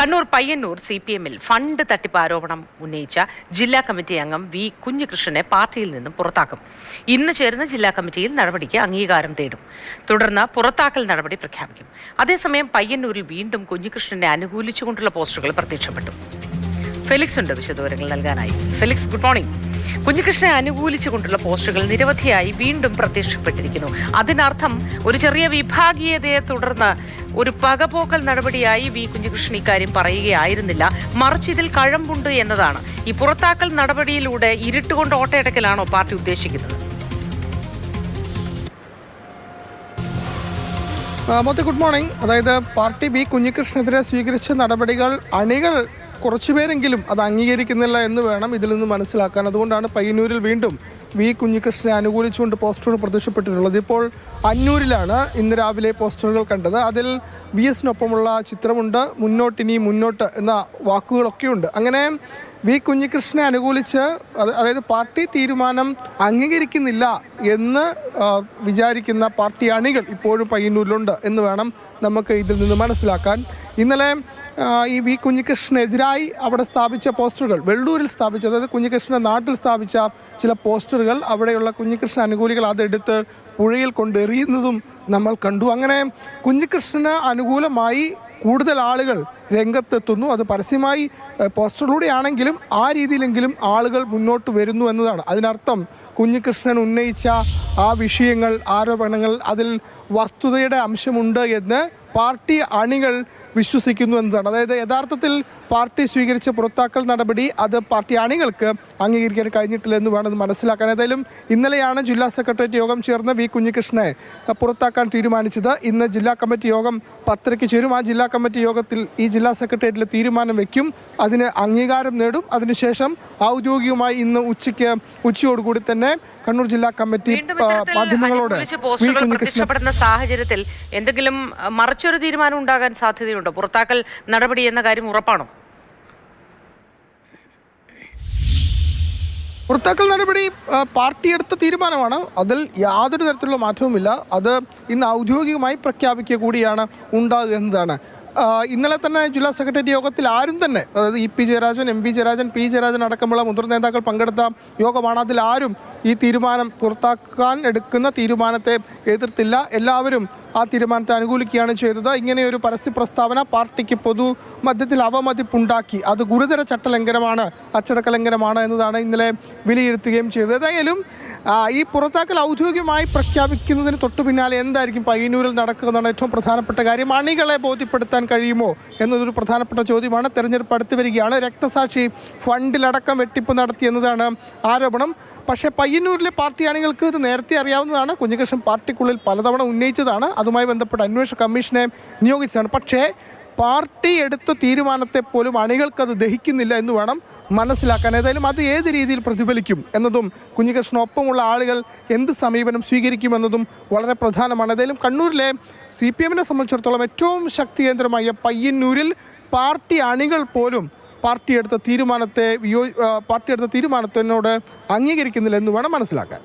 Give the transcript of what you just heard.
Kannur Payyanur CPM-ൽ fund തട്ടിപ്പ് ആരോപണം ഉന്നയിച്ച ജില്ലാ കമ്മിറ്റി അംഗം വി കുഞ്ഞികൃഷ്ണനെ പാർട്ടിയിൽ നിന്നും പുറത്താക്കും. ഇന്ന് ചേരുന്ന ജില്ലാ കമ്മിറ്റിയിൽ നടപടിക്ക് അംഗീകാരം തേടും. തുടർന്ന് പുറത്താക്കൽ നടപടി പ്രഖ്യാപിക്കും. അതേസമയം പയ്യന്നൂരിൽ വീണ്ടും കുഞ്ഞികൃഷ്ണനെ അനുകൂലിച്ചുകൊണ്ടുള്ള പോസ്റ്ററുകൾ പ്രത്യക്ഷപ്പെട്ടു. ഫെലിക്സ് ഉണ്ട് വിശദവിവരങ്ങൾ നൽകാനായി. Felix, good morning. കുഞ്ഞികൃഷ്ണനെ അനുകൂലിച്ചുകൊണ്ടുള്ള പോസ്റ്ററുകൾ നിരവധിയായി വീണ്ടും പ്രത്യക്ഷപ്പെട്ടിരിക്കുന്നു. അതിനർത്ഥം ഒരു ചെറിയ വിഭാഗീയതയെ തുടർന്ന് ഒരു പകപോക്കൽ നടപടിയായി വി കുഞ്ഞികൃഷ്ണൻ ഇക്കാര്യം പറയുകയായിരുന്നില്ല, മറിച്ച് ഇതിൽ കഴമ്പുണ്ട് എന്നതാണ്. ഈ പുറത്താക്കൽ നടപടിയിലൂടെ ഇരുട്ടുകൊണ്ട് ഓട്ടയടക്കലാണോ പാർട്ടി ഉദ്ദേശിക്കുന്നത്? Good morning. അതായത് പാർട്ടി വി കുഞ്ഞികൃഷ്ണനെതിരെ സ്വീകരിച്ച നടപടികൾ അണികൾ കുറച്ചുപേരെങ്കിലും അത് അംഗീകരിക്കുന്നില്ല എന്ന് വേണം ഇതിൽ നിന്ന് മനസ്സിലാക്കാൻ. അതുകൊണ്ടാണ് പയ്യന്നൂരിൽ വീണ്ടും വി കുഞ്ഞികൃഷ്ണനെ അനുകൂലിച്ചുകൊണ്ട് പോസ്റ്ററുകൾ പ്രത്യക്ഷപ്പെട്ടിട്ടുള്ളത്. ഇപ്പോൾ അന്നൂരിലാണ് ഇന്ന് രാവിലെ പോസ്റ്ററുകൾ കണ്ടത്. അതിൽ VS-നൊപ്പമുള്ള ചിത്രമുണ്ട്, മുന്നോട്ടിനി മുന്നോട്ട് എന്ന വാക്കുകളൊക്കെയുണ്ട്. അങ്ങനെ വി കുഞ്ഞികൃഷ്ണനെ അനുകൂലിച്ച് അതായത് പാർട്ടി തീരുമാനം അംഗീകരിക്കുന്നില്ല എന്ന് വിചാരിക്കുന്ന പാർട്ടി അണികൾ ഇപ്പോഴും പയ്യന്നൂരിലുണ്ട് എന്ന് വേണം നമുക്ക് ഇതിൽ നിന്ന് മനസ്സിലാക്കാൻ. ഇന്നലെ ഈ വി കുഞ്ഞികൃഷ്ണനെതിരായി അവിടെ സ്ഥാപിച്ച പോസ്റ്ററുകൾ, വെള്ളൂരിൽ സ്ഥാപിച്ച, അതായത് കുഞ്ഞികൃഷ്ണൻ്റെ നാട്ടിൽ സ്ഥാപിച്ച ചില പോസ്റ്ററുകൾ അവിടെയുള്ള കുഞ്ഞികൃഷ്ണൻ അനുകൂലികൾ അതെടുത്ത് പുഴയിൽ കൊണ്ടെറിയുന്നതും നമ്മൾ കണ്ടു. അങ്ങനെ കുഞ്ഞികൃഷ്ണന് അനുകൂലമായി കൂടുതൽ ആളുകൾ രംഗത്തെത്തുന്നു. അത് പരസ്യമായി പോസ്റ്ററിലൂടെയാണെങ്കിലും ആ രീതിയിലെങ്കിലും ആളുകൾ മുന്നോട്ട് വരുന്നു എന്നതാണ്. അതിനർത്ഥം കുഞ്ഞികൃഷ്ണൻ ഉന്നയിച്ച ആ വിഷയങ്ങൾ, ആരോപണങ്ങൾ, അതിൽ വസ്തുതയുടെ അംശമുണ്ട് എന്ന് പാർട്ടി അണികൾ വിശ്വസിക്കുന്നു എന്നതാണ്. അതായത് യഥാർത്ഥത്തിൽ പാർട്ടി സ്വീകരിച്ച പുറത്താക്കൽ നടപടി അത് പാർട്ടി അണികൾക്ക് അംഗീകരിക്കാൻ കഴിഞ്ഞിട്ടില്ല എന്ന് വേണം മനസ്സിലാക്കാൻ. ഏതായാലും ഇന്നലെയാണ് ജില്ലാ സെക്രട്ടേറിയറ്റ് യോഗം ചേർന്ന് വി കുഞ്ഞികൃഷ്ണനെ പുറത്താക്കാൻ തീരുമാനിച്ചത്. ഇന്ന് ജില്ലാ കമ്മിറ്റി യോഗം 10:30 ചേരും. ആ ജില്ലാ കമ്മിറ്റി യോഗത്തിൽ ഈ ജില്ലാ സെക്രട്ടേറിയറ്റിൽ തീരുമാനം വയ്ക്കും, അതിന് അംഗീകാരം നേടും. അതിനുശേഷം ഔദ്യോഗികമായി ഇന്ന് ഉച്ചയോടുകൂടി തന്നെ കണ്ണൂർ ജില്ലാ കമ്മിറ്റി മാധ്യമങ്ങളോട് വി കുഞ്ഞികൃഷ്ണൻ സാഹചര്യത്തിൽ എന്തെങ്കിലും മറിച്ചൊരു തീരുമാനം ഉണ്ടാകാൻ സാധ്യതയുണ്ടോ? പുറത്താക്കൽ നടപടി എന്ന കാര്യം ഉറപ്പാണോ? പുറത്താക്കൽ നടപടി പാർട്ടി എടുത്ത തീരുമാനമാണ്. അതിൽ യാതൊരു തരത്തിലുള്ള മാറ്റവുമില്ല. അത് ഇന്ന് ഔദ്യോഗികമായി പ്രഖ്യാപിക്കുക കൂടിയാണ് ഉണ്ടാകുക എന്നതാണ്. ഇന്നലെ തന്നെ ജില്ലാ സെക്രട്ടേറിയറ്റ് യോഗത്തിൽ ആരും തന്നെ, അതായത് EP Jayarajan, MV Jayarajan, P Jayarajan അടക്കമുള്ള മുതിർന്ന നേതാക്കൾ പങ്കെടുത്ത യോഗമാണ്. അതിൽ ആരും ഈ തീരുമാനം പുറത്താക്കാൻ എടുക്കുന്ന തീരുമാനത്തെ എതിർത്തില്ല. എല്ലാവരും ആ തീരുമാനത്തെ അനുകൂലിക്കുകയാണ് ചെയ്തത്. ഇങ്ങനെ ഒരു പരസ്യ പ്രസ്താവന പാർട്ടിക്ക് പൊതു മധ്യത്തിൽ അവമതിപ്പുണ്ടാക്കി. അത് ഗുരുതര ചട്ടലംഘനമാണ്, അച്ചടക്ക ലംഘനമാണ് എന്നതാണ് ഇന്നലെ വിലയിരുത്തുകയും ചെയ്തത്. ഏതായാലും ഈ പുറത്താക്കൽ ഔദ്യോഗികമായി പ്രഖ്യാപിക്കുന്നതിന് തൊട്ടു പിന്നാലെ എന്തായിരിക്കും പയ്യന്നൂരിൽ നടക്കുക എന്നാണ് ഏറ്റവും പ്രധാനപ്പെട്ട കാര്യം. അണികളെ ബോധ്യപ്പെടുത്താൻ കഴിയുമോ എന്നതൊരു പ്രധാനപ്പെട്ട ചോദ്യമാണ്. തെരഞ്ഞെടുപ്പ് അടുത്ത് വരികയാണ്. രക്തസാക്ഷി ഫണ്ടിലടക്കം വെട്ടിപ്പ് നടത്തി എന്നതാണ് ആരോപണം. പക്ഷേ പയ്യന്നൂരിലെ പാർട്ടി അണികൾക്ക് ഇത് നേരത്തെ അറിയാവുന്നതാണ്. കുഞ്ഞികൃഷ്ണൻ പാർട്ടിക്കുള്ളിൽ പലതവണ ഉന്നയിച്ചതാണ്. അതുമായി ബന്ധപ്പെട്ട അന്വേഷണ കമ്മീഷനെ നിയോഗിച്ചതാണ്. പക്ഷേ പാർട്ടി എടുത്ത തീരുമാനത്തെ പോലും അണികൾക്കത് ദഹിക്കുന്നില്ല എന്ന് വേണം മനസ്സിലാക്കാൻ. ഏതായാലും അത് ഏത് രീതിയിൽ പ്രതിഫലിക്കും എന്നതും കുഞ്ഞികൃഷ്ണനൊപ്പമുള്ള ആളുകൾ എന്ത് സമീപനം സ്വീകരിക്കുമെന്നതും വളരെ പ്രധാനമാണ്. ഏതായാലും കണ്ണൂരിലെ CPM-നെ സംബന്ധിച്ചിടത്തോളം ഏറ്റവും ശക്തി കേന്ദ്രമായ പയ്യന്നൂരിൽ പാർട്ടി അണികൾ പോലും പാർട്ടി എടുത്ത തീരുമാനത്തിനോട് അംഗീകരിക്കുന്നില്ല എന്ന് വേണം മനസ്സിലാക്കാൻ.